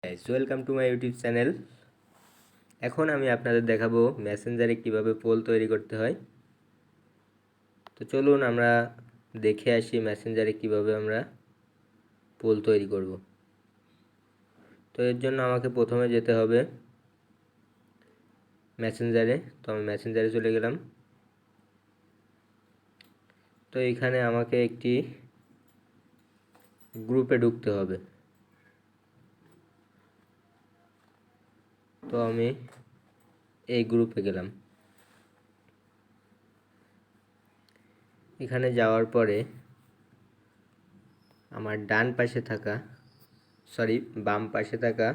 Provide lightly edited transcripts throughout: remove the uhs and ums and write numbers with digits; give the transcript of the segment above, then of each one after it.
Guys welcome to my YouTube channel. এখন আমি আপনাদের দেখাবো মেসেঞ্জারে কিভাবে পোল তৈরি করতে হয়। তো চলুন আমরা দেখে আসি মেসেঞ্জারে কিভাবে আমরা পোল তৈরি করব। তো এর জন্য আমাকে প্রথমে যেতে হবে মেসেঞ্জারে। তো আমি মেসেঞ্জারে চলে গেলাম। তো এখানে আমাকে একটি গ্রুপে ঢুকতে হবে। তো আমি এই গ্রুপে গেলাম। এখানে যাওয়ার পরে আমার বাম পাশে থাকা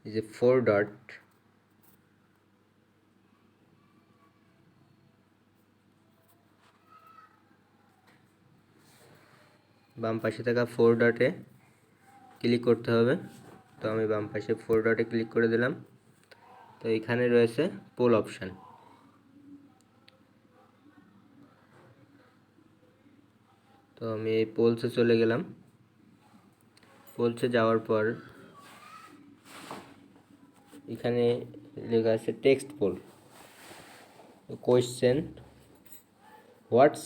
এই যে 4 ডট, বাম পাশে থাকা 4 ডটে ক্লিক করতে হবে। তো আমি বাম পাশে 4 ডটে ক্লিক করে দিলাম। তো এখানে রয়েছে পোল অপশান। তো আমি এই পোলসে চলে গেলাম। পোলসে যাওয়ার পর এখানে লেখা আছে text poll. Question, what's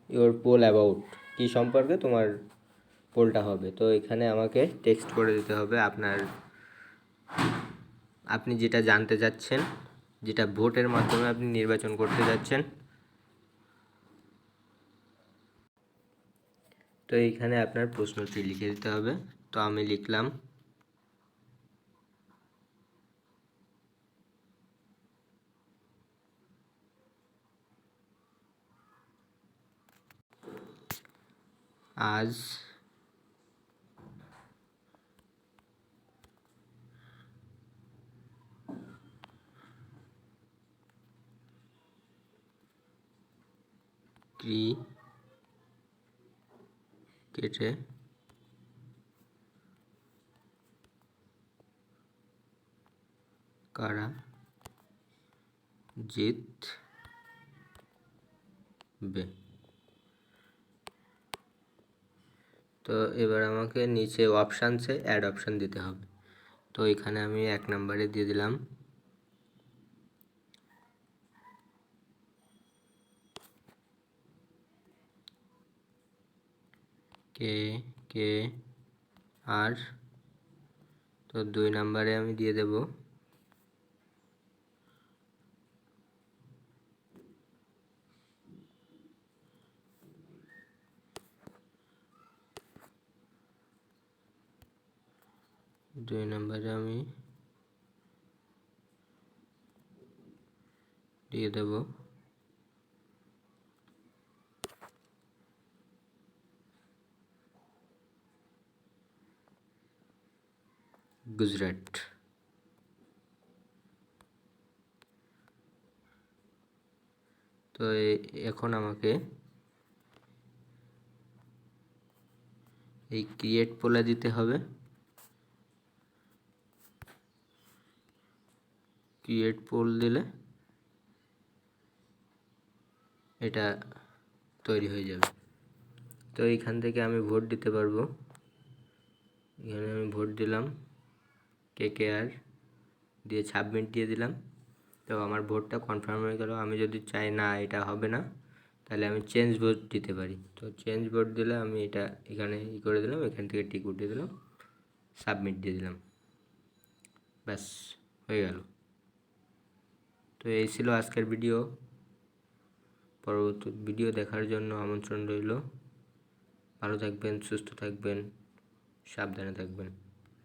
your poll about, কী সম্পর্কে তোমার পোলটা হবে। তো এখানে আমাকে টেক্সট করে দিতে হবে আপনি যেটা জানতে চাচ্ছেন, যেটা ভোটের মাধ্যমে আপনি নির্বাচন করতে যাচ্ছেন। তো এইখানে আপনার প্রশ্নটি লিখে দিতে হবে। তো আমি লিখলাম আজ ক্রিকেটে কারা জিতবে। তো এবার আমাকে নিচে অপশানসে অ্যাড অপশান দিতে হবে। তো এখানে আমি 1 নম্বরে দিয়ে দিলাম কে কে আর। তো 2 নম্বরে আমি দিয়ে দেব আমি দিয়ে দেব গুজরাট। তো এখন আমাকে এই ক্রিয়েট পোলে দিতে হবে। ক্রিয়েট পোল দিলে এটা তৈরি হয়ে যাবে। তো এইখান থেকে আমি ভোট দিতে পারবো। এখানে আমি ভোট দিলাম KKR দিয়ে সাবমিট দিয়ে দিলাম। তো আমার ভোটটা কনফার্ম হয়ে গেল। আমি যদি চাই না এটা হবে না, তাহলে আমি চেঞ্জ ভোট দিতে পারি। তো চেঞ্জ ভোট দিলে আমি এটা এখানে করে দিলাম, এখান থেকে টিক উঠিয়ে দিলাম, সাবমিট দিয়ে দিলাম, ব্যাস হয়ে গেল। তো এই ছিল আজকের ভিডিও। পরবর্তী ভিডিও দেখার জন্য আমন্ত্রণ রইল। ভালো থাকবেন, সুস্থ থাকবেন, সাবধানে থাকবেন।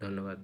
ধন্যবাদ।